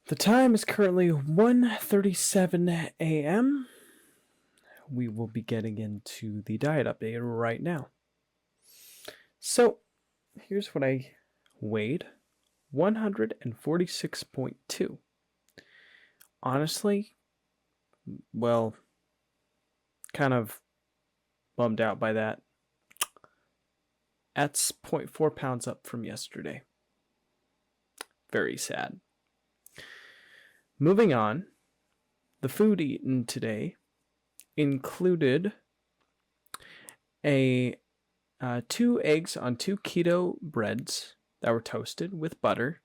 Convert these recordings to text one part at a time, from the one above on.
The time is currently 1:37 a.m. We will be getting into the diet update right now. So, here's what I weighed: 146.2. Honestly, well, kind of bummed out by that. That's 0.4 pounds up from yesterday. Very sad. Moving on, the food eaten today included a 2 eggs on 2 keto breads that were toasted with butter,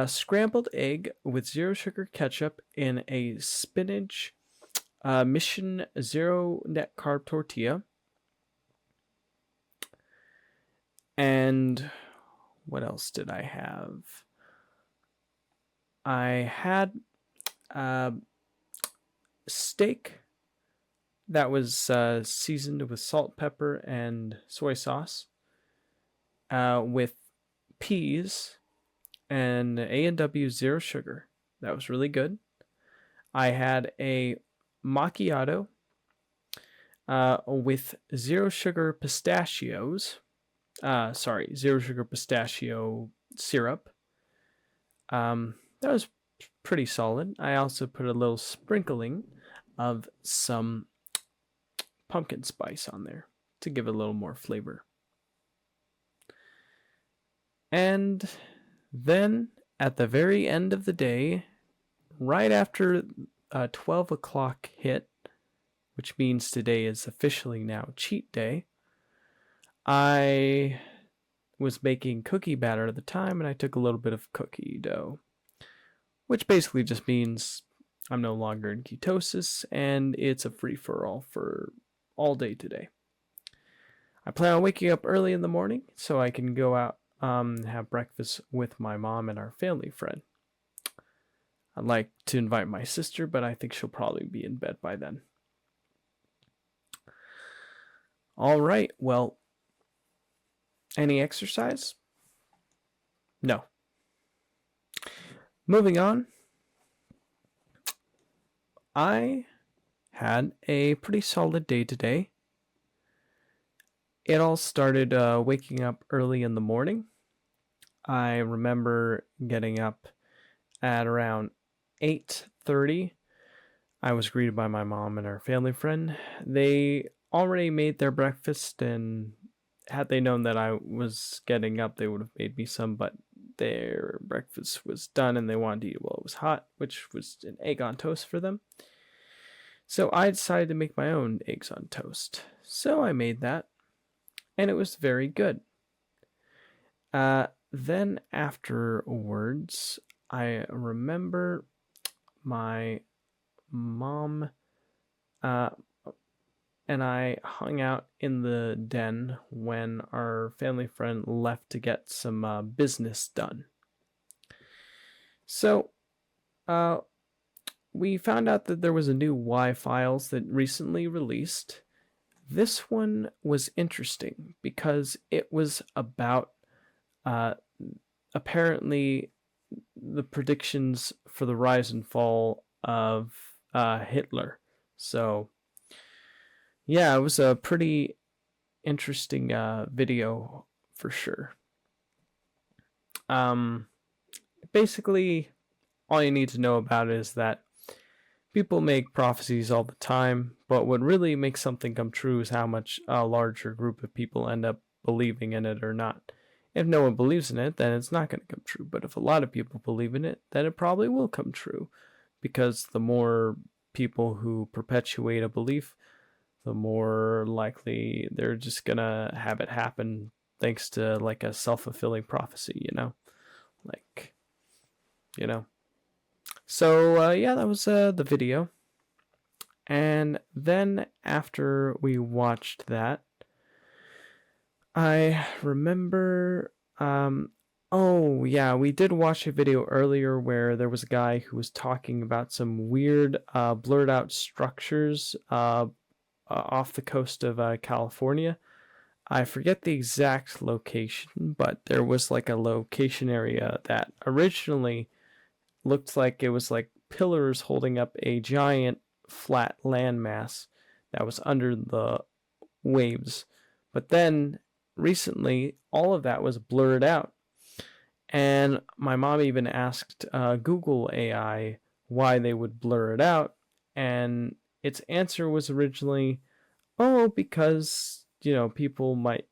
scrambled egg with zero sugar ketchup in a spinach Mission Zero Net Carb tortilla, and what else did I have? I had steak that was seasoned with salt, pepper, and soy sauce, with peas and A&W zero sugar. That was really good. I had a macchiato with zero sugar pistachios. Zero sugar pistachio syrup. That was pretty solid. I also put a little sprinkling of some pumpkin spice on there to give it a little more flavor. And then at the very end of the day, right after 12 o'clock hit, which means today is officially now cheat day, I was making cookie batter at the time, and I took a little bit of cookie dough, which basically just means I'm no longer in ketosis, and it's a free-for-all for all day today. I plan on waking up early in the morning so I can go out and have breakfast with my mom and our family friend. I'd like to invite my sister, but I think she'll probably be in bed by then. All right, well, any exercise? No. Moving on, I had a pretty solid day today. It all started waking up early in the morning. I remember getting up at around 8:30. I was greeted by my mom and our family friend. They already made their breakfast, and had they known that I was getting up, they would have made me some, but their breakfast was done and they wanted to eat it while it was hot, which was an egg on toast for them. So I decided to make my own eggs on toast. So I made that, and it was very good. Then afterwards, I remember my mom and I hung out in the den when our family friend left to get some business done. So we found out that there was a new Y-Files that recently released. This one was interesting because it was about apparently the predictions for the rise and fall of Hitler. So yeah, it was a pretty interesting video for sure. Basically, all you need to know about it is that people make prophecies all the time, but what really makes something come true is how much a larger group of people end up believing in it or not. If no one believes in it, then it's not going to come true. But if a lot of people believe in it, then it probably will come true. Because the more people who perpetuate a belief, the more likely they're just going to have it happen, thanks to like a self-fulfilling prophecy, So yeah, that was the video. And then after we watched that, I remember, oh yeah, we did watch a video earlier where there was a guy who was talking about some weird blurred out structures off the coast of California. I forget the exact location, but there was like a location area that originally looked like it was like pillars holding up a giant flat landmass that was under the waves. But then recently, all of that was blurred out. And my mom even asked Google AI why they would blur it out. And its answer was originally, oh, because, people might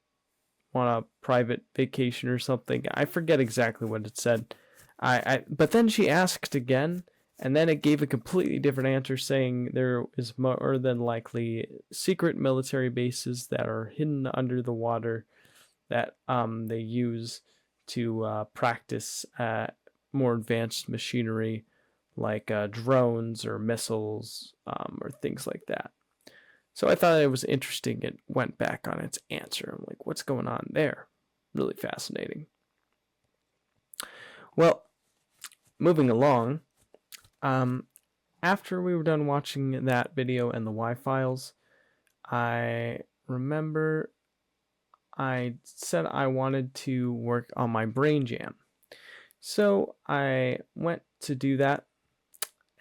want a private vacation or something. I forget exactly what it said. But then she asked again, and then it gave a completely different answer, saying there is more than likely secret military bases that are hidden under the water that they use to practice more advanced machinery like drones or missiles or things like that. So I thought it was interesting. It went back on its answer. I'm like, what's going on there? Really fascinating. Well, moving along, after we were done watching that video and the Y-Files, I remember I said I wanted to work on my brain jam. So I went to do that,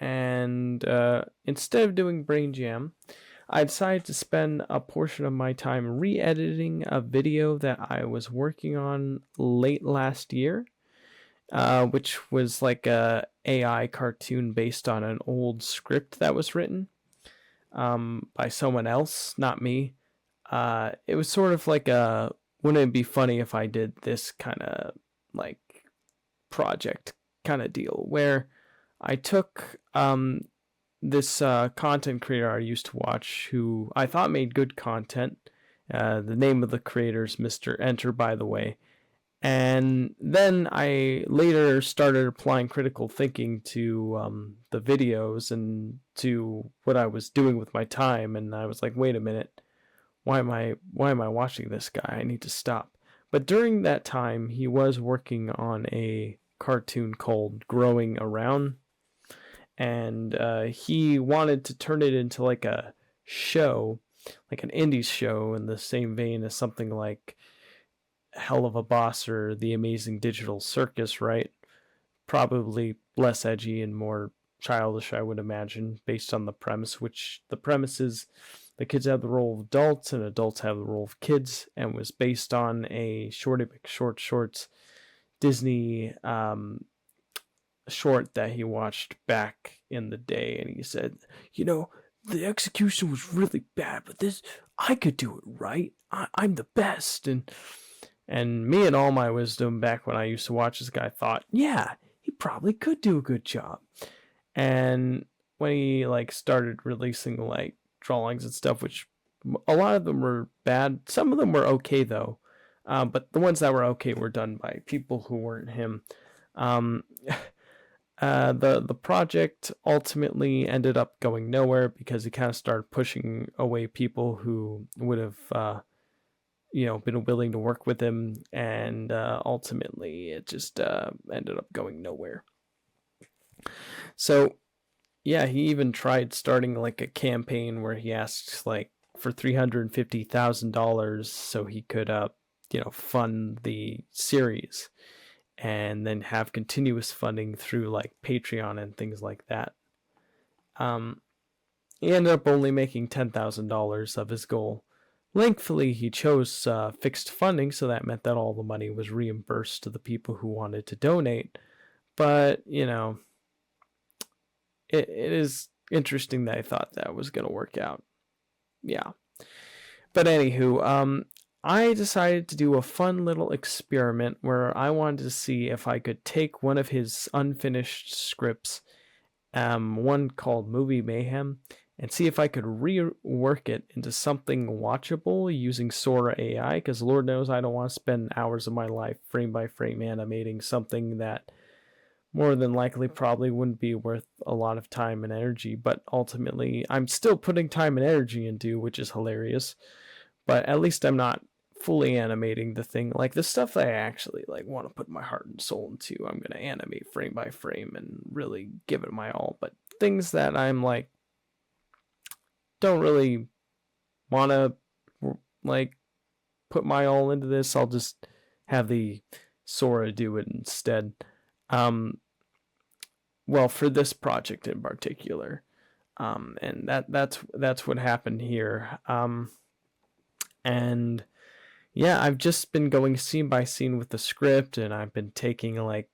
and instead of doing brain jam, I decided to spend a portion of my time re-editing a video that I was working on late last year, which was like a AI cartoon based on an old script that was written by someone else, not me. It was sort of like wouldn't it be funny if I did this kind of like project kind of deal where I took this content creator I used to watch who I thought made good content. The name of the creator is Mr. Enter, by the way. And then I later started applying critical thinking to the videos and to what I was doing with my time. And I was like, wait a minute, why am I watching this guy? I need to stop. But during that time, he was working on a cartoon called Growing Around, and he wanted to turn it into like a show, like an indie show in the same vein as something like Hell of a Boss or The Amazing Digital Circus, right? Probably less edgy and more childish, I would imagine, based on the premise, which the premise is the kids have the role of adults and adults have the role of kids, and was based on a Shorty McShort's Disney short that he watched back in the day. And he said, the execution was really bad, but I could do it right. I'm the best. And me and all my wisdom back when I used to watch this guy thought, yeah, he probably could do a good job. And when he started releasing drawings and stuff, which a lot of them were bad, some of them were okay though, but the ones that were okay were done by people who weren't him. The project ultimately ended up going nowhere because he kind of started pushing away people who would have been willing to work with him, and ultimately it just ended up going nowhere. So yeah, he even tried starting a campaign where he asked for $350,000 so he could fund the series, and then have continuous funding through Patreon and things like that. He ended up only making $10,000 of his goal. Thankfully, he chose fixed funding, so that meant that all the money was reimbursed to the people who wanted to donate. But, it is interesting that I thought that was going to work out. Yeah. But anywho, I decided to do a fun little experiment where I wanted to see if I could take one of his unfinished scripts, one called Movie Mayhem, and see if I could rework it into something watchable using Sora AI, because Lord knows I don't want to spend hours of my life frame by frame animating something that more than likely probably wouldn't be worth a lot of time and energy, but ultimately I'm still putting time and energy into, which is hilarious. But at least I'm not fully animating the thing. The stuff that I actually want to put my heart and soul into, I'm going to animate frame by frame and really give it my all. But things that I'm don't really want to put my all into this, I'll just have the Sora do it instead. well, for this project in particular. And that's what happened here. And yeah, I've just been going scene by scene with the script, and I've been taking like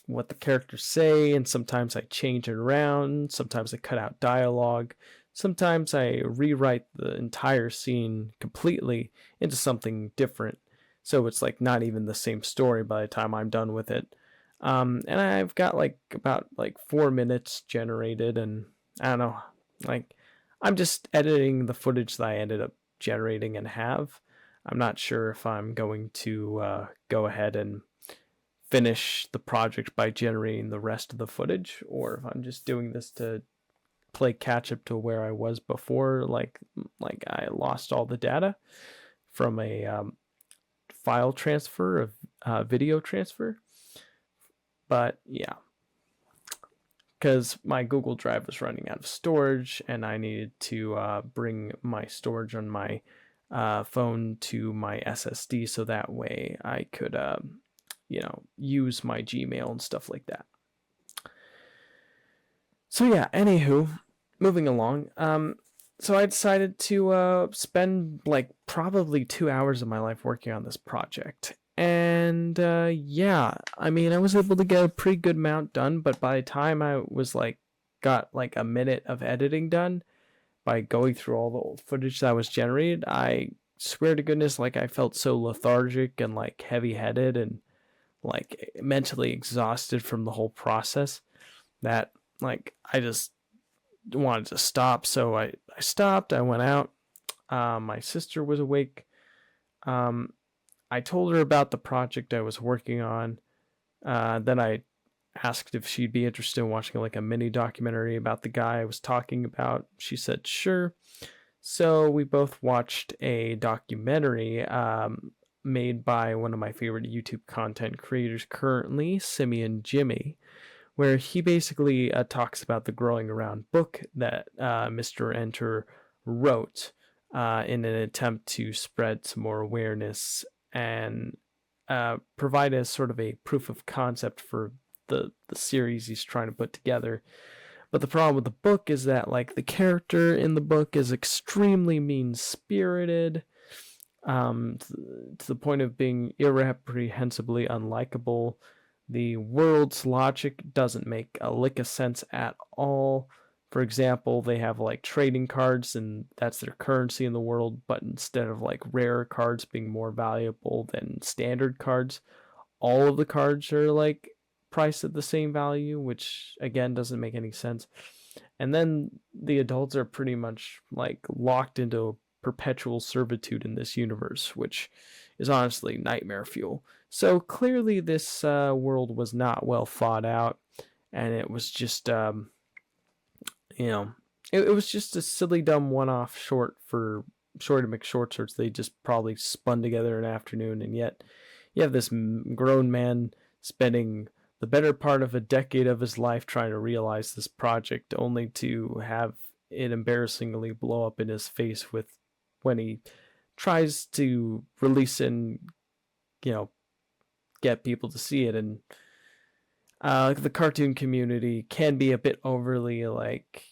what the characters say, and sometimes I change it around, sometimes I cut out dialogue, sometimes I rewrite the entire scene completely into something different. So it's like not even the same story by the time I'm done with it. And I've got like about like 4 minutes generated, and I don't know, like I'm just editing the footage that I ended up generating and have. I'm not sure if I'm going to go ahead and finish the project by generating the rest of the footage, or if I'm just doing this to play catch up to where I was before, like I lost all the data from a file transfer of video transfer. But yeah, because my Google Drive was running out of storage, and I needed to bring my storage on my phone to my SSD so that way I could, use my Gmail and stuff like that. So yeah, anywho, moving along. So I decided to spend like probably 2 hours of my life working on this project. And yeah, I mean, I was able to get a pretty good amount done, but by the time I was like, got like a minute of editing done by going through all the old footage that was generated, I swear to goodness, like I felt so lethargic and like heavy headed and like mentally exhausted from the whole process that like I just wanted to stop. So I stopped. I went out. My sister was awake. I told her about the project I was working on. Then I asked if she'd be interested in watching like a mini documentary about the guy I was talking about. She said sure. So we both watched a documentary made by one of my favorite YouTube content creators currently, Simeon Jimmy, where he basically talks about the Growing Around book that Mr. Enter wrote in an attempt to spread some more awareness and provide as sort of a proof of concept for the series he's trying to put together. But the problem with the book is that like the character in the book is extremely mean-spirited, to the point of being irreprehensibly unlikable. The world's logic doesn't make a lick of sense at all. For example, they have like trading cards and that's their currency in the world, but instead of like rare cards being more valuable than standard cards, all of the cards are like priced at the same value, which again doesn't make any sense. And then the adults are pretty much like locked into perpetual servitude in this universe, which is honestly nightmare fuel. So clearly, this world was not well thought out, and it was just, it was just a silly, dumb one-off short for Shorty McShortshorts. They just probably spun together in an afternoon, and yet you have this grown man spending the better part of a decade of his life trying to realize this project, only to have it embarrassingly blow up in his face with when he tries to release and get people to see it. And the cartoon community can be a bit overly like,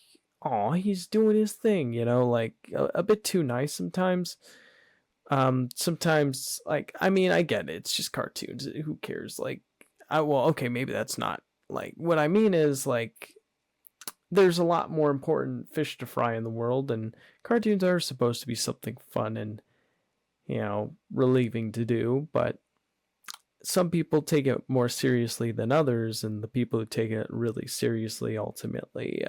oh, he's doing his thing, like a bit too nice sometimes. Sometimes, like, I mean, I get it, it's just cartoons, who cares? Like, okay, maybe that's not, like, what I mean is, like, there's a lot more important fish to fry in the world, and cartoons are supposed to be something fun and, relieving to do, but some people take it more seriously than others, and the people who take it really seriously ultimately,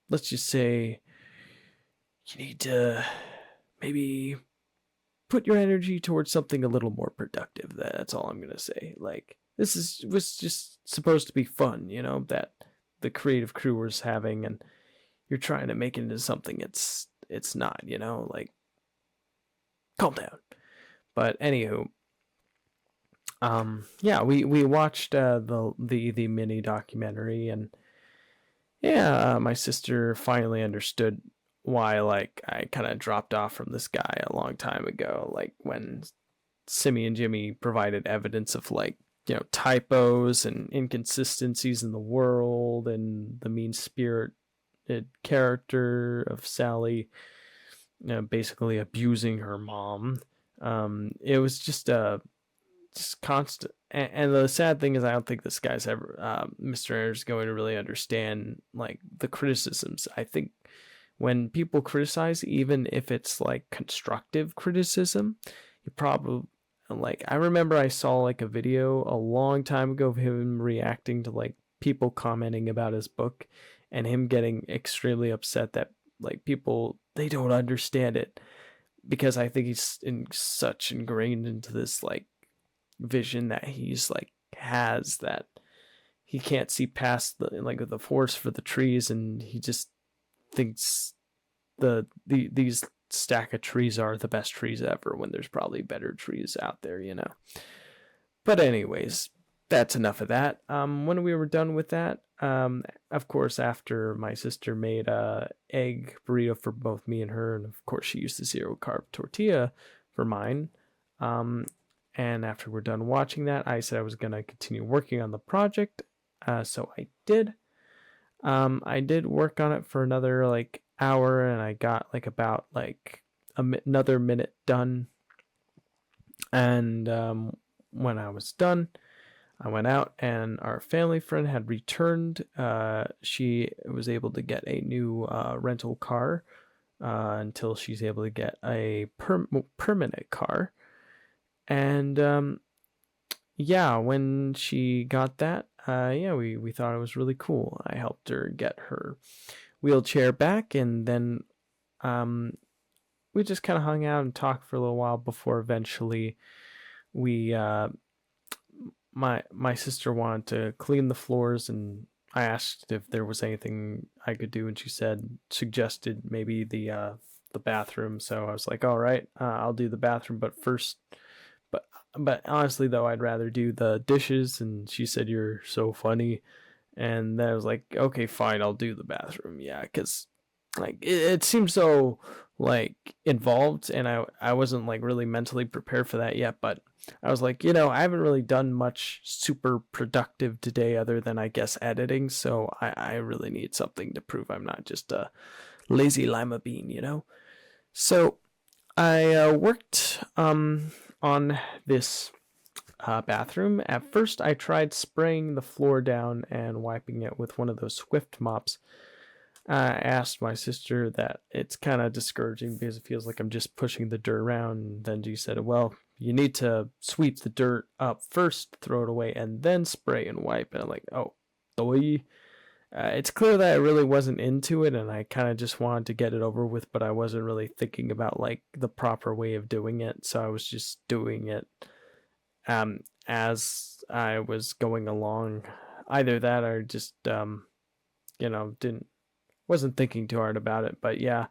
let's just say you need to maybe put your energy towards something a little more productive. That's all I'm going to say. Like, was just supposed to be fun, that the creative crew was having, and you're trying to make it into something it's not, like, calm down. But anywho, yeah, we watched the mini documentary, and yeah, my sister finally understood why, like, I kind of dropped off from this guy a long time ago, like when Simmy and Jimmy provided evidence of like typos and inconsistencies in the world, and the mean spirited character of Sally, basically abusing her mom. It was just constant. And the sad thing is, I don't think this guy's ever, Mr. Ayers, going to really understand like the criticisms. I think when people criticize, even if it's like constructive criticism, you probably, like, I remember I saw like a video a long time ago of him reacting to like people commenting about his book, and him getting extremely upset that like people, they don't understand it, because I think he's such ingrained into this like vision that he's like has, that he can't see past the forest for the trees, and he just thinks these stack of trees are the best trees ever, when there's probably better trees out there. But anyways, that's enough of that. When we were done with that, of course, after my sister made a egg burrito for both me and her, and of course she used the 0-carb tortilla for mine. And after we're done watching that, I said I was gonna continue working on the project. So I did. I did work on it for another like hour, and I got like about like another minute done. And when I was done, I went out, and our family friend had returned. She was able to get a new rental car until she's able to get a permanent car. And yeah, when she got that, yeah, we thought it was really cool. I helped her get her wheelchair back, and then we just kind of hung out and talked for a little while before eventually we my sister wanted to clean the floors, and I asked if there was anything I could do, and she suggested maybe the bathroom. So I was like, all right, I'll do the bathroom, but first. But honestly, though, I'd rather do the dishes. And she said, "You're so funny." And then I was like, "Okay, fine, I'll do the bathroom." Yeah, because like it seemed so like involved, and I wasn't like really mentally prepared for that yet. But I was like, I haven't really done much super productive today, other than I guess editing. So I really need something to prove I'm not just a lazy lima bean. So I worked on this bathroom. At first, I tried spraying the floor down and wiping it with one of those Swift mops. I asked my sister that it's kind of discouraging because it feels like I'm just pushing the dirt around. And then she said, well, you need to sweep the dirt up first, throw it away, and then spray and wipe. And I'm like, oh, boy. It's clear that I really wasn't into it, and I kind of just wanted to get it over with, but I wasn't really thinking about like the proper way of doing it. So I was just doing it as I was going along. Either that, or just wasn't thinking too hard about it. But yeah.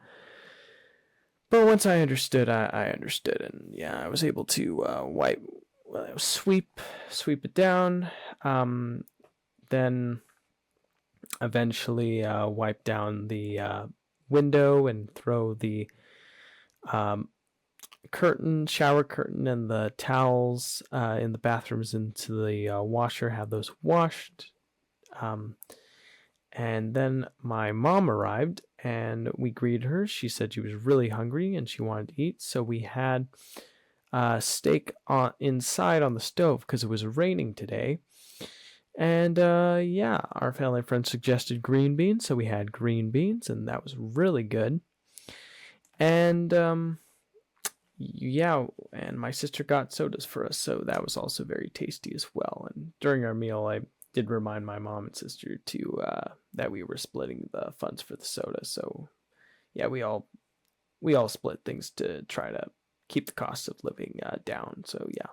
But once I understood, I understood, and yeah, I was able to sweep it down. Then eventually wipe down the window and throw the shower curtain, and the towels in the bathrooms into the washer, have those washed. And then my mom arrived, and we greeted her. She said she was really hungry and she wanted to eat, so we had steak inside on the stove because it was raining today. And yeah, our family friend suggested green beans, so we had green beans, and that was really good. And yeah, and my sister got sodas for us, so that was also very tasty as well. And during our meal, I did remind my mom and sister that we were splitting the funds for the soda. So yeah, we all split things to try to keep the cost of living down. So yeah,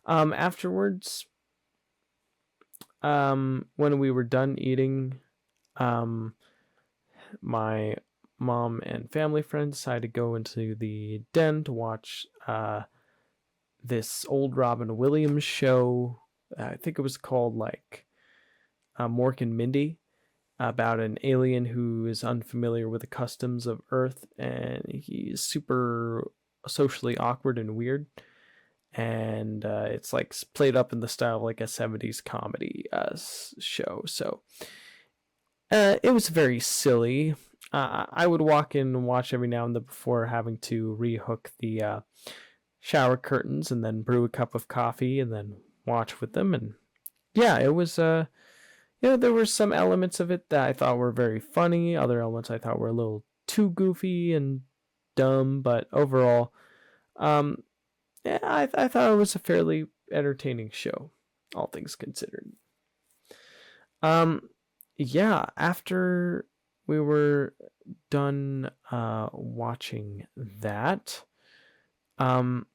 afterwards. When we were done eating, my mom and family friends decided to go into the den to watch this old Robin Williams show. I think it was called like Mork and Mindy, about an alien who is unfamiliar with the customs of Earth, and he's super socially awkward and weird. and it's like played up in the style of like a 70s comedy show. So it was very silly. I would walk in and watch every now and then before having to rehook the shower curtains and then brew a cup of coffee and then watch with them. And yeah, it was there were some elements of it that I thought were very funny. Other elements I thought were a little too goofy and dumb, but overall, um, yeah, I thought it was a fairly entertaining show, all things considered. Um, yeah, after we were done watching that, um,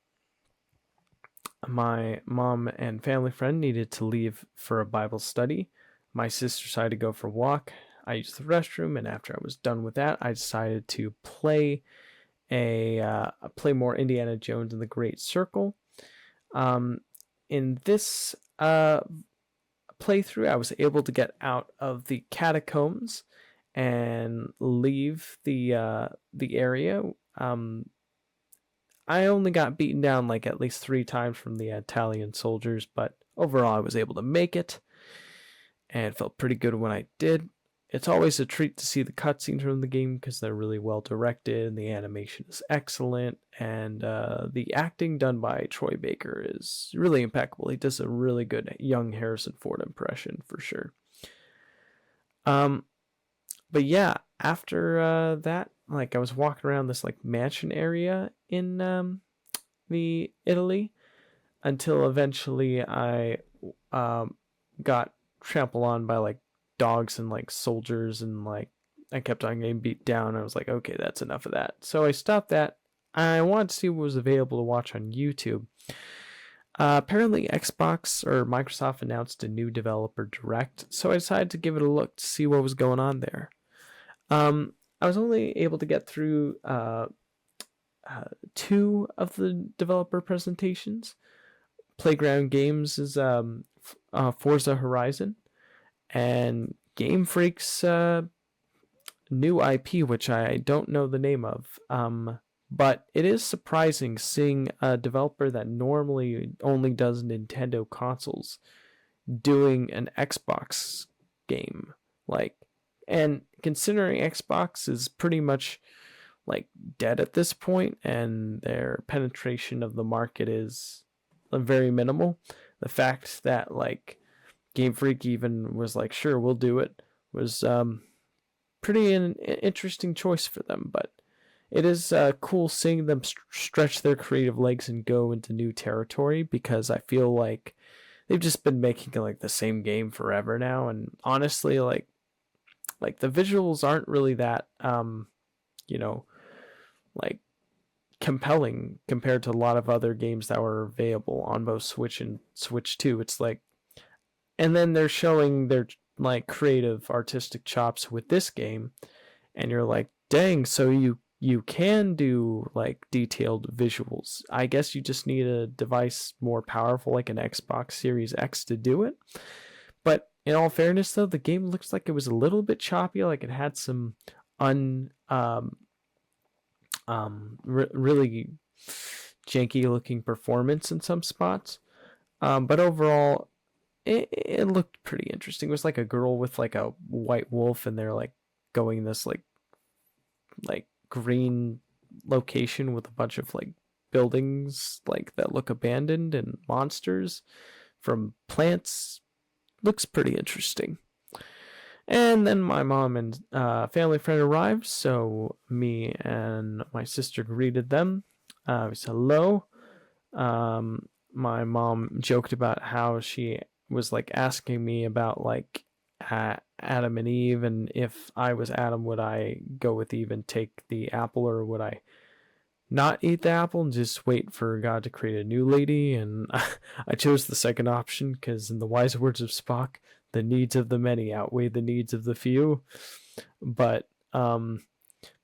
my mom and family friend needed to leave for a Bible study. My sister decided to go for a walk. I used the restroom, and after I was done with that, I decided to play more Indiana Jones and the Great Circle. In this playthrough, I was able to get out of the catacombs and leave the area. I only got beaten down like at least 3 times from the Italian soldiers, but overall I was able to make it, and it felt pretty good when I did. It's always a treat to see the cutscenes from the game because they're really well directed, and the animation is excellent, and the acting done by Troy Baker is really impeccable. He does a really good young Harrison Ford impression for sure. But yeah, after that, like I was walking around this like mansion area in the Italy until eventually I got trampled on by like dogs and like soldiers, and like I kept on getting beat down. I was like, okay, that's enough of that. So I stopped that. I wanted to see what was available to watch on YouTube. Apparently, Xbox or Microsoft announced a new developer direct, so I decided to give it a look to see what was going on there. I was only able to get through 2 of the developer presentations. Playground Games is Forza Horizon, and Game Freak's new IP, which I don't know the name of. But it is surprising seeing a developer that normally only does Nintendo consoles doing an Xbox game. Like, and considering Xbox is pretty much like dead at this point, and their penetration of the market is very minimal, the fact that like Game Freak even was like, sure, we'll do it, was pretty an interesting choice for them. But it is cool seeing them stretch their creative legs and go into new territory, because I feel like they've just been making like the same game forever now, and honestly, like the visuals aren't really that you know, like compelling compared to a lot of other games that were available on both Switch and Switch 2. It's like, and then they're showing their like creative artistic chops with this game, and you're like, dang, so you can do like detailed visuals. I guess you just need a device more powerful like an Xbox Series X to do it. But in all fairness though, the game looks like it was a little bit choppy, like it had some really janky looking performance in some spots. But overall, it looked pretty interesting. It was like a girl with like a white wolf, and they're like going this like green location with a bunch of like buildings like that look abandoned and monsters from plants. Looks pretty interesting. And then my mom and family friend arrived, so me and my sister greeted them. We said hello. My mom joked about how she was like asking me about like Adam and Eve, and if I was Adam, would I go with Eve and take the apple, or would I not eat the apple and just wait for God to create a new lady? And I chose the second option because, in the wise words of Spock, the needs of the many outweigh the needs of the few. But my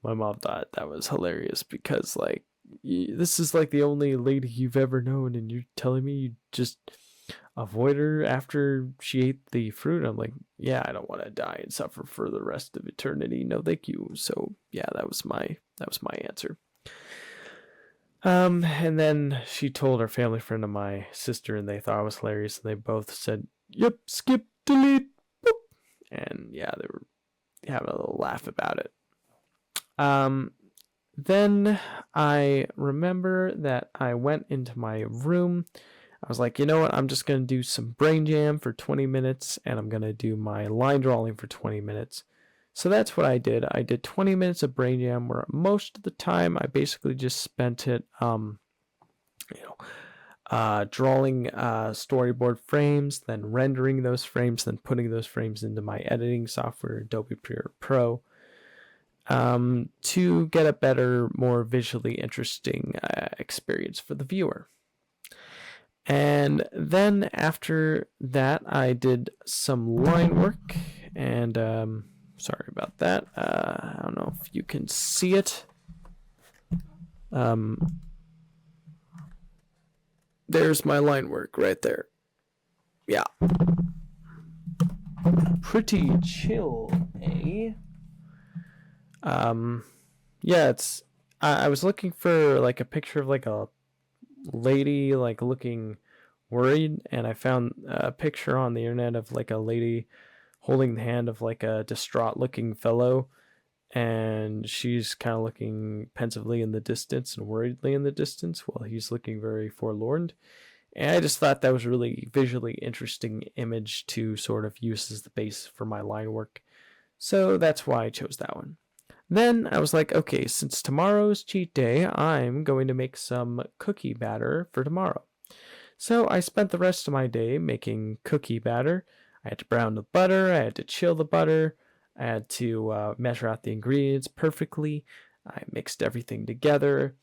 mom thought that was hilarious because, like, this is like the only lady you've ever known, and you're telling me you just avoid her after she ate the fruit? I'm like, yeah, I don't want to die and suffer for the rest of eternity. No, thank you. So yeah, that was my answer. And then she told her family friend of my sister, and they thought it was hilarious. And they both said, "Yep, skip, delete." Boop. And yeah, they were having a little laugh about it. Um, then I remember that I went into my room. I was like, you know what? I'm just going to do some brain jam for 20 minutes, and I'm going to do my line drawing for 20 minutes. So that's what I did. I did 20 minutes of brain jam, where most of the time I basically just spent it, you know, drawing storyboard frames, then rendering those frames, then putting those frames into my editing software, Adobe Premiere Pro, to get a better, more visually interesting experience for the viewer. And then after that, I did some line work, and sorry about that. I don't know if you can see it. There's my line work right there. Yeah. Pretty chill, eh? Yeah, it's. I was looking for like a picture of like a lady like looking worried, and I found a picture on the internet of like a lady holding the hand of like a distraught looking fellow, and she's kind of looking pensively in the distance and worriedly in the distance while he's looking very forlorn. And I just thought that was a really visually interesting image to sort of use as the base for my line work. So that's why I chose that one. Then I was like, okay, since tomorrow's cheat day, I'm going to make some cookie batter for tomorrow. So I spent the rest of my day making cookie batter. I had to brown the butter, I had to chill the butter, I had to measure out the ingredients perfectly. I mixed everything together.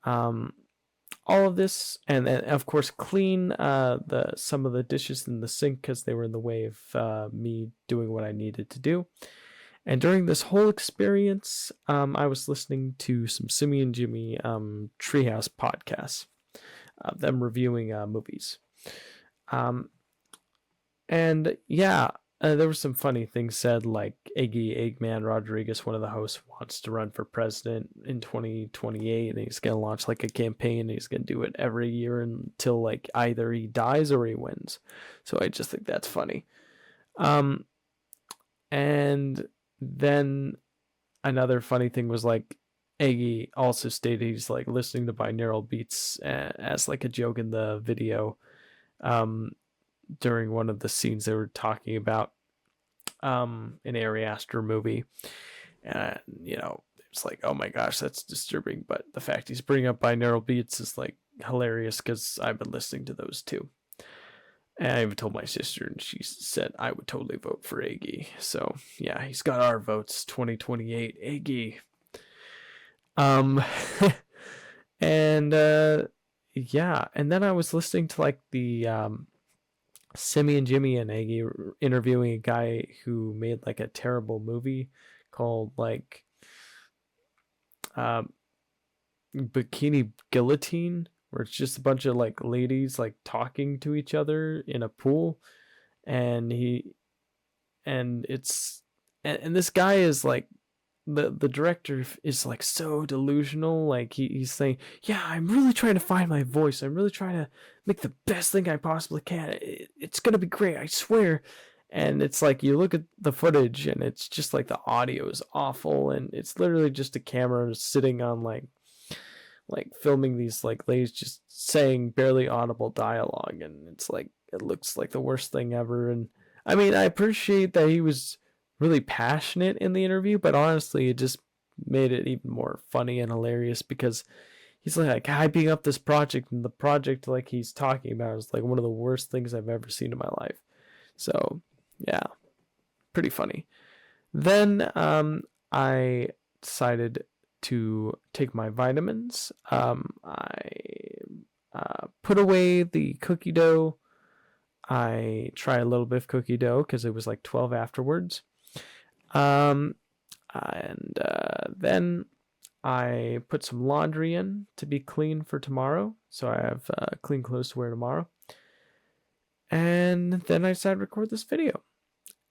All of this, and then of course clean some of the dishes in the sink because they were in the way of me doing what I needed to do. And during this whole experience, I was listening to some Simi and Jimmy Treehouse podcasts, them reviewing movies. And yeah, there were some funny things said, like Iggy Eggman Rodriguez, one of the hosts, wants to run for president in 2028, and he's going to launch like a campaign, and he's going to do it every year until like either he dies or he wins. So I just think that's funny. And then another funny thing was like Iggy also stated he's like listening to binaural beats as like a joke in the video during one of the scenes they were talking about an Ari Aster movie. And it's like, oh my gosh, that's disturbing, but the fact he's bringing up binaural beats is like hilarious because I've been listening to those too. And I even told my sister, and she said I would totally vote for Iggy. So yeah, he's got our votes. 2028, Iggy. And yeah, and then I was listening to like the Simi and Jimmy and Iggy interviewing a guy who made like a terrible movie called like Bikini Guillotine, where it's just a bunch of like ladies like talking to each other in a pool, and this guy is like the director is like so delusional, like he's saying, yeah, I'm really trying to find my voice, I'm really trying to make the best thing I possibly can, it's gonna be great, I swear. And it's like you look at the footage and it's just like the audio is awful, and it's literally just a camera sitting on like filming these like ladies just saying barely audible dialogue, and it's like it looks like the worst thing ever. And I mean, I appreciate that he was really passionate in the interview, but honestly it just made it even more funny and hilarious because he's like hyping up this project, and the project like he's talking about is like one of the worst things I've ever seen in my life. So yeah, pretty funny. Then I decided to take my vitamins. I put away the cookie dough. I tried a little bit of cookie dough because it was like 12 afterwards. And then I put some laundry in to be clean for tomorrow. So I have clean clothes to wear tomorrow. And then I decided to record this video.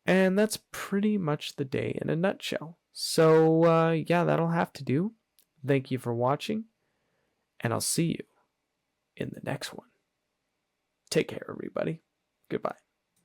And that's pretty much the day in a nutshell. So, yeah, that'll have to do. Thank you for watching. and I'll see you in the next one. Take care, everybody. Goodbye.